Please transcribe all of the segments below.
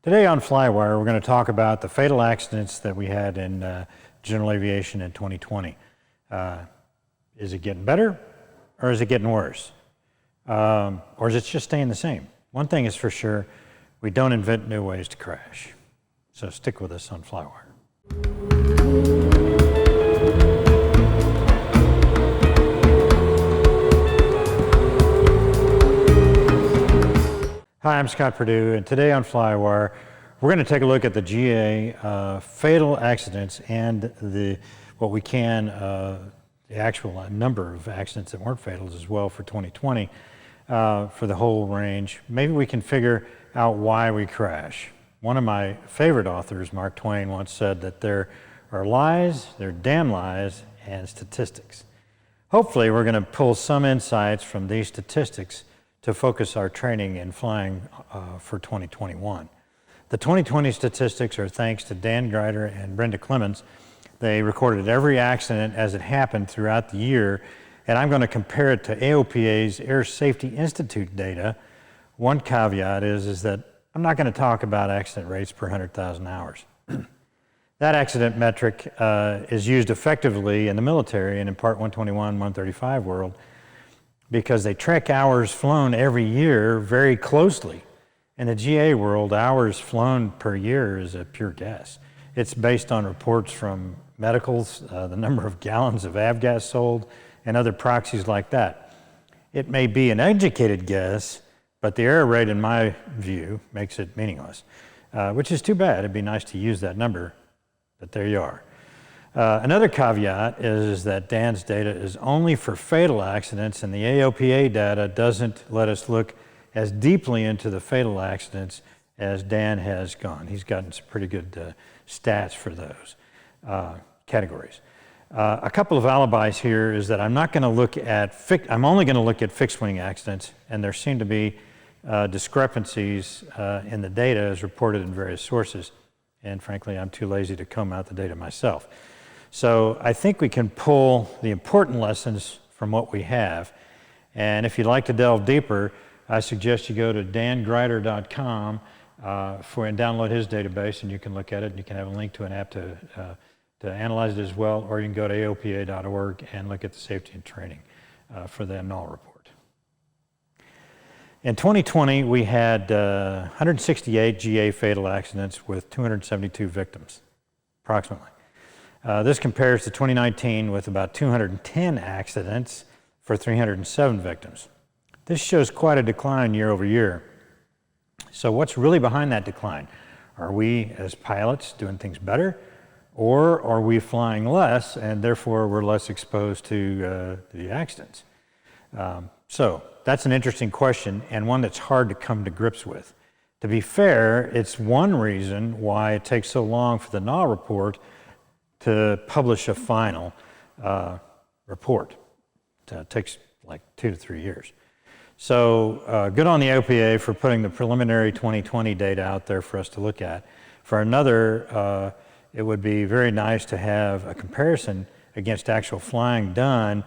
Today on FlyWire, we're going to talk about the fatal accidents that we had in general aviation in 2020. Is it getting better or is it getting worse? Or is it just staying the same? One thing is for sure, we don't invent new ways to crash. So stick with us on FlyWire. Hi, I'm Scott Perdue, and today on FlyWire, we're going to take a look at the GA fatal accidents and the actual number of accidents that weren't fatals as well for 2020 for the whole range. Maybe we can figure out why we crash. One of my favorite authors, Mark Twain, once said that there are lies, there are damn lies, and statistics. Hopefully, we're going to pull some insights from these statistics to focus our training in flying for 2021. The 2020 statistics are thanks to Dan Greider and Brenda Clemens. They recorded every accident as it happened throughout the year, and I'm going to compare it to AOPA's Air Safety Institute data. One caveat is that I'm not going to talk about accident rates per 100,000 hours. That accident metric is used effectively in the military and in Part 121, 135 world, because they track hours flown every year very closely. In the GA world, hours flown per year is a pure guess. It's based on reports from medicals, the number of gallons of avgas sold, and other proxies like that. It may be an educated guess, but the error rate, in my view, makes it meaningless, which is too bad. It'd be nice to use that number, but there you are. Another caveat is that Dan's data is only for fatal accidents, and the AOPA data doesn't let us look as deeply into the fatal accidents as Dan has gone. He's gotten some pretty good stats for those categories. A couple of alibis here is that I'm not going to look at, I'm only going to look at fixed wing accidents, and there seem to be discrepancies in the data as reported in various sources, and frankly, I'm too lazy to comb out the data myself. So I think we can pull the important lessons from what we have. And if you'd like to delve deeper, I suggest you go to dangreider.com and download his database, and you can look at it, and you can have a link to an app to analyze it as well, or you can go to aopa.org and look at the safety and training for the null report. In 2020, we had 168 GA fatal accidents with 272 victims, approximately. This compares to 2019 with about 210 accidents for 307 victims. This shows quite a decline year over year. So what's really behind that decline? Are we, as pilots, doing things better? Or are we flying less and therefore we're less exposed to the accidents? So that's an interesting question and one that's hard to come to grips with. To be fair, it's one reason why it takes so long for the null report to publish a final report. It takes like 2 to 3 years. So good on the OPA for putting the preliminary 2020 data out there for us to look at. For another, it would be very nice to have a comparison against actual flying done,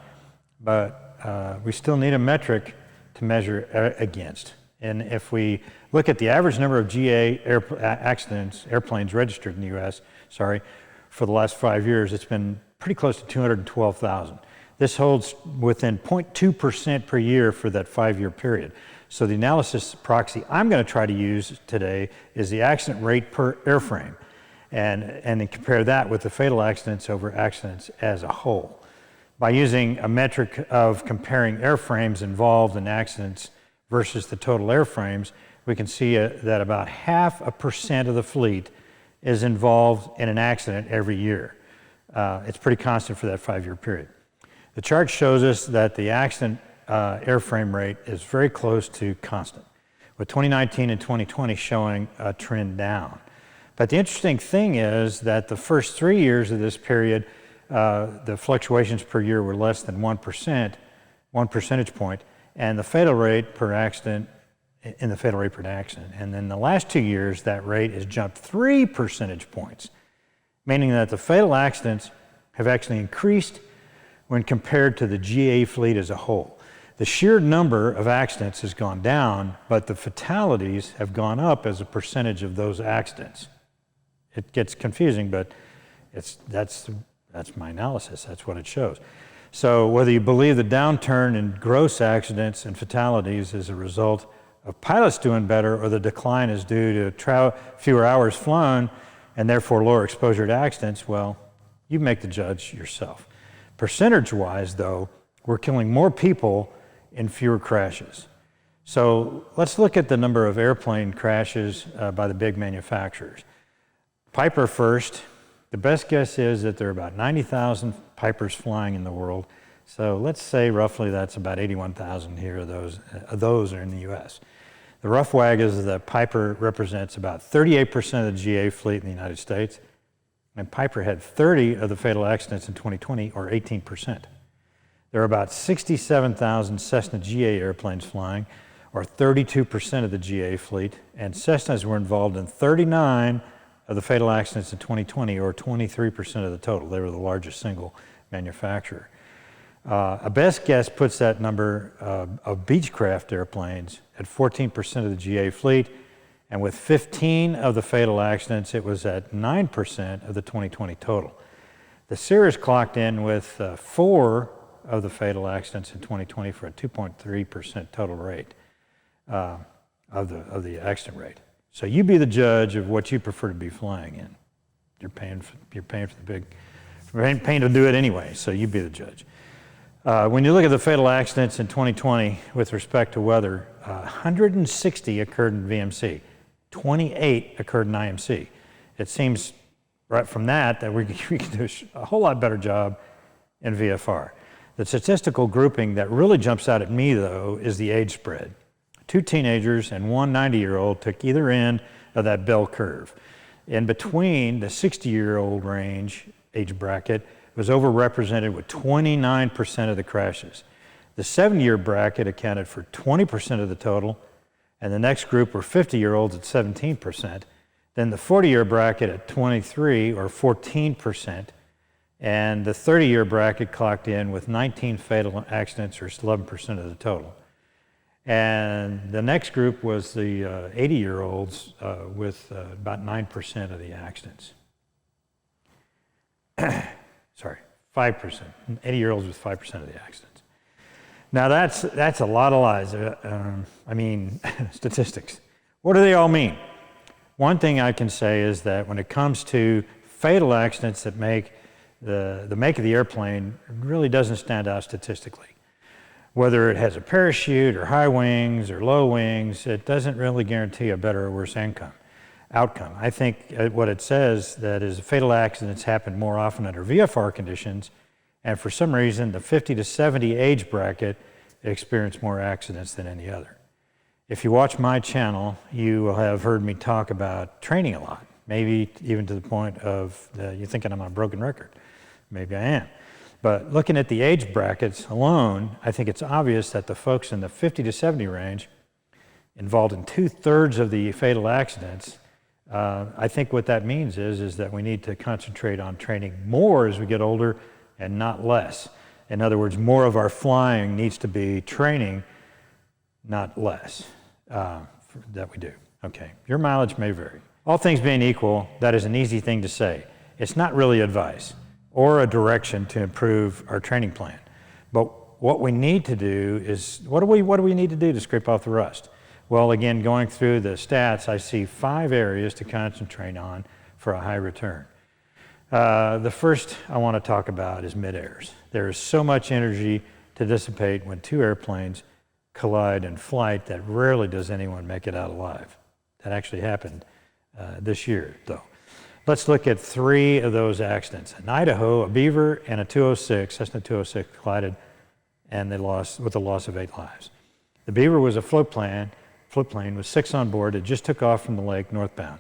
but we still need a metric to measure against. And if we look at the average number of GA airplanes registered in the US, for the last 5 years, it's been pretty close to 212,000. This holds within 0.2% per year for that 5-year period. So the analysis proxy I'm going to try to use today is the accident rate per airframe, and then compare that with the fatal accidents over accidents as a whole. By using a metric of comparing airframes involved in accidents versus the total airframes, we can see that about 0.5% of the fleet is involved in an accident every year. It's pretty constant for that 5-year period. The chart shows us that the accident airframe rate is very close to constant, with 2019 and 2020 showing a trend down. But the interesting thing is that the first 3 years of this period, the fluctuations per year were less than 1%, 1 percentage point, and the fatal rate per accident and then the last 2 years, that rate has jumped 3 percentage points, meaning that the fatal accidents have actually increased when compared to the GA fleet as a whole. The sheer number of accidents has gone down, but the fatalities have gone up as a percentage of those accidents. It gets confusing, but that's my analysis. That's what it shows. So whether you believe the downturn in gross accidents and fatalities is a result of pilots doing better or the decline is due to fewer hours flown and therefore lower exposure to accidents, well, you make the judge yourself. Percentage-wise, though, we're killing more people in fewer crashes. So let's look at the number of airplane crashes by the big manufacturers. Piper first. The best guess is that there are about 90,000 Pipers flying in the world. So let's say roughly that's about 81,000 here of those are in the US. The rough wag is that Piper represents about 38% of the GA fleet in the United States, and Piper had 30 of the fatal accidents in 2020, or 18%. There are about 67,000 Cessna GA airplanes flying, or 32% of the GA fleet, and Cessnas were involved in 39 of the fatal accidents in 2020, or 23% of the total. They were the largest single manufacturer. A best guess puts that number of Beechcraft airplanes at 14% of the GA fleet, and with 15 of the fatal accidents, it was at 9% of the 2020 total. The Cirrus clocked in with 4 of the fatal accidents in 2020 for a 2.3% total rate of the accident rate. So you be the judge of what you prefer to be flying in. You're paying to do it anyway, so you be the judge. When you look at the fatal accidents in 2020 with respect to weather, 160 occurred in VMC, 28 occurred in IMC. It seems right from that we can do a whole lot better job in VFR. The statistical grouping that really jumps out at me, though, is the age spread. 2 teenagers and 1 90-year-old took either end of that bell curve. In between, the 60-year-old range age bracket was overrepresented with 29% of the crashes. The 70-year bracket accounted for 20% of the total, and the next group were 50-year-olds at 17%. Then the 40-year bracket at 23 or 14%, and the 30-year bracket clocked in with 19 fatal accidents or 11% of the total. And the next group was the 80-year-olds with about 9% of the accidents. Sorry, 5%. 80-year-olds with 5% of the accidents. Now that's a lot of lies. Statistics. What do they all mean? One thing I can say is that when it comes to fatal accidents that make the make of the airplane, it really doesn't stand out statistically. Whether it has a parachute or high wings or low wings, it doesn't really guarantee a better or worse outcome. I think what it says that is fatal accidents happen more often under VFR conditions, and for some reason the 50 to 70 age bracket experienced more accidents than any other. If you watch my channel, you will have heard me talk about training a lot, maybe even to the point of you thinking I'm on a broken record. Maybe I am. But looking at the age brackets alone, I think it's obvious that the folks in the 50 to 70 range involved in 2/3 of the fatal accidents. I think what that means is that we need to concentrate on training more as we get older and not less. In other words, more of our flying needs to be training, not less, that we do. Okay, your mileage may vary. All things being equal, that is an easy thing to say. It's not really advice or a direction to improve our training plan. But what we need to do is, what do we need to do to scrape off the rust? Well, again, going through the stats, I see 5 areas to concentrate on for a high return. The first I want to talk about is midairs. There is so much energy to dissipate when 2 airplanes collide in flight that rarely does anyone make it out alive. That actually happened this year, though. Let's look at 3 of those accidents. In Idaho, a Beaver and a 206, Cessna 206, collided, and they lost with a loss of 8 lives. The Beaver was a float plane with 6 on board. It just took off from the lake northbound.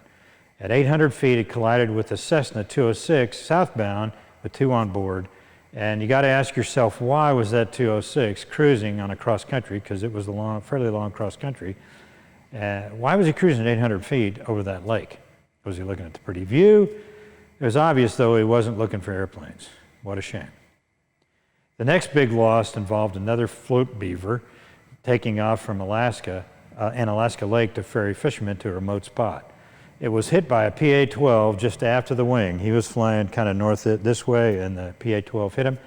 At 800 feet, it collided with the Cessna 206 southbound with 2 on board. And you got to ask yourself, why was that 206 cruising on a cross country? Because it was a fairly long cross country. Why was he cruising at 800 feet over that lake? Was he looking at the pretty view? It was obvious, though, he wasn't looking for airplanes. What a shame. The next big loss involved another float beaver taking off from Alaska, an Alaska lake to ferry fishermen to a remote spot. It was hit by a PA-12 just after the wing. He was flying kind of north this way, and the PA-12 hit him.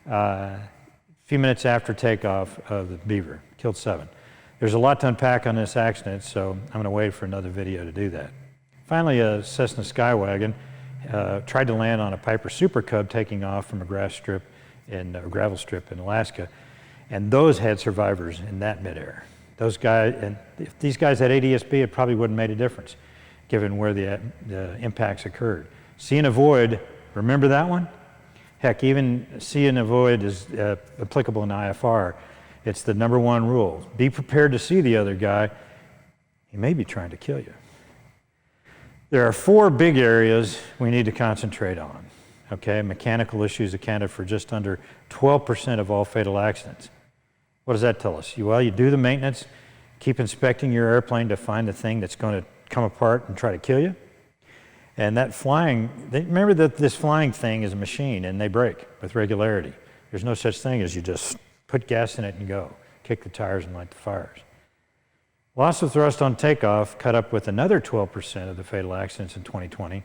A few minutes after takeoff of the beaver, killed 7. There's a lot to unpack on this accident, so I'm going to wait for another video to do that. Finally, a Cessna Skywagon tried to land on a Piper Super Cub taking off from a gravel strip in Alaska, and those had survivors in that midair. Those guys, and if these guys had ADSB, it probably wouldn't have made a difference, given where the impacts occurred. See and avoid, remember that one? Heck, even see and avoid is applicable in IFR. It's the #1 rule. Be prepared to see the other guy. He may be trying to kill you. There are 4 big areas we need to concentrate on. Okay, mechanical issues accounted for just under 12% of all fatal accidents. What does that tell us? Well, you do the maintenance, keep inspecting your airplane to find the thing that's going to come apart and try to kill you. And that flying, remember that this flying thing is a machine and they break with regularity. There's no such thing as you just put gas in it and go, kick the tires and light the fires. Loss of thrust on takeoff cut up with another 12% of the fatal accidents in 2020.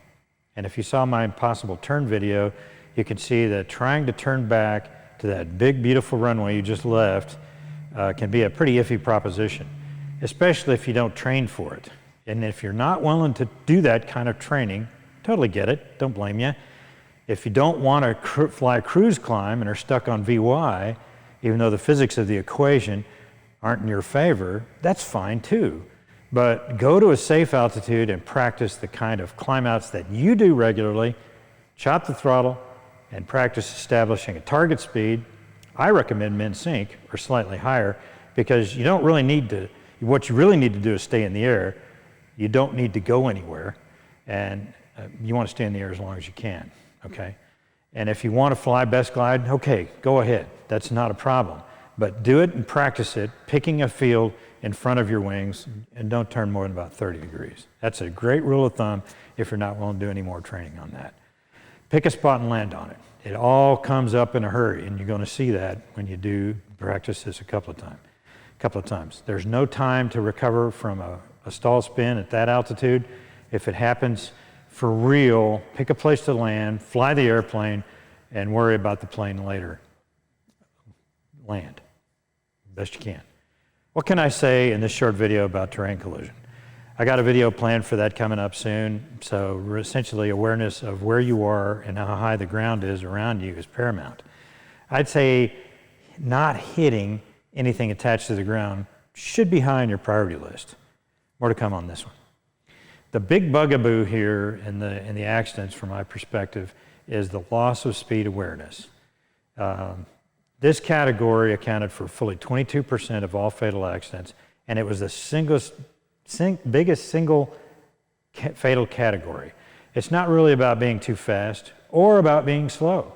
And if you saw my impossible turn video, you can see that trying to turn back to that big, beautiful runway you just left can be a pretty iffy proposition, especially if you don't train for it. And if you're not willing to do that kind of training, totally get it, don't blame you. If you don't want to fly cruise climb and are stuck on VY, even though the physics of the equation aren't in your favor, that's fine too. But go to a safe altitude and practice the kind of climb outs that you do regularly, chop the throttle, and practice establishing a target speed. I recommend min-sync or slightly higher, because you don't really need to, what you really need to do is stay in the air. You don't need to go anywhere, and you want to stay in the air as long as you can, okay? And if you want to fly best glide, okay, go ahead. That's not a problem. But do it and practice it, picking a field in front of your wings, and don't turn more than about 30 degrees. That's a great rule of thumb if you're not willing to do any more training on that. Pick a spot and land on it. It all comes up in a hurry, and you're going to see that when you do practice this a couple of times. There's no time to recover from a stall spin at that altitude. If it happens for real, pick a place to land, fly the airplane, and worry about the plane later. Land, best you can. What can I say in this short video about terrain collision? I got a video planned for that coming up soon, so essentially awareness of where you are and how high the ground is around you is paramount. I'd say not hitting anything attached to the ground should be high on your priority list. More to come on this one. The big bugaboo here in the accidents, from my perspective, is the loss of speed awareness. This category accounted for fully 22% of all fatal accidents, and it was the biggest single fatal category. It's not really about being too fast or about being slow.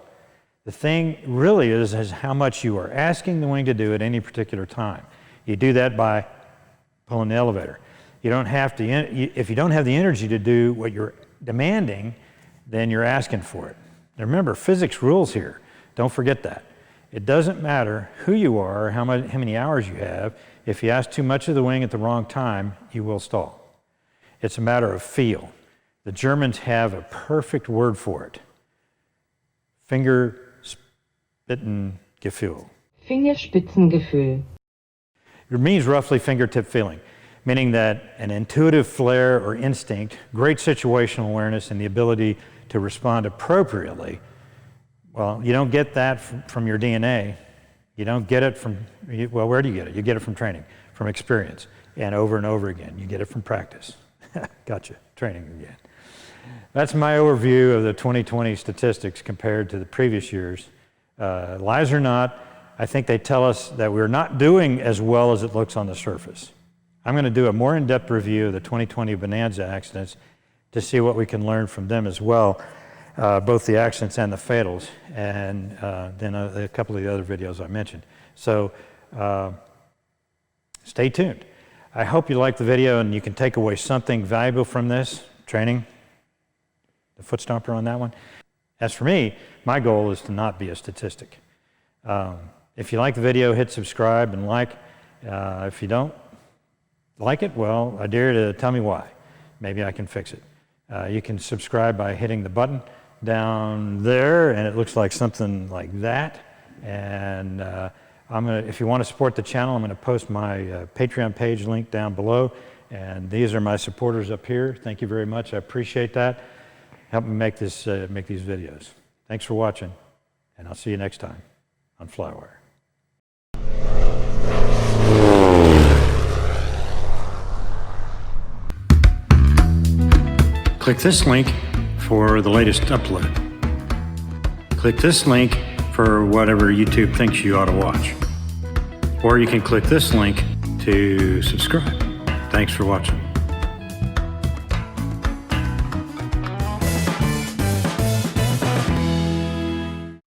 The thing really is how much you are asking the wing to do at any particular time. You do that by pulling the elevator. You don't have to, if you don't have the energy to do what you're demanding, then you're asking for it. Now remember, physics rules here. Don't forget that. It doesn't matter who you are or how many hours you have. If you ask too much of the wing at the wrong time, you will stall. It's a matter of feel. The Germans have a perfect word for it. Fingerspitzengefühl. Fingerspitzengefühl. It means roughly fingertip feeling, meaning that an intuitive flair or instinct, great situational awareness, and the ability to respond appropriately. Well, you don't get that from your DNA. You don't get it from, well, where do you get it? You get it from training, from experience, and over again. You get it from practice. Gotcha, training again. That's my overview of the 2020 statistics compared to the previous years. Lies or not, I think they tell us that we're not doing as well as it looks on the surface. I'm going to do a more in-depth review of the 2020 Bonanza accidents to see what we can learn from them as well, both the accidents and the fatals, and then a couple of the other videos I mentioned. So stay tuned. I hope you liked the video and you can take away something valuable from this training. The foot stomper on that one. As for me, my goal is to not be a statistic. If you like the video, hit subscribe and like. If you don't like it, well, I dare to tell me why. Maybe I can fix it. You can subscribe by hitting the button down there, and it looks like something like that. And if you want to support the channel, I'm going to post my Patreon page link down below. And these are my supporters up here. Thank you very much. I appreciate that. Help me make these videos. Thanks for watching, and I'll see you next time on FlyWire. Click this link for the latest upload. Click this link for whatever YouTube thinks you ought to watch. Or you can click this link to subscribe. Thanks for watching.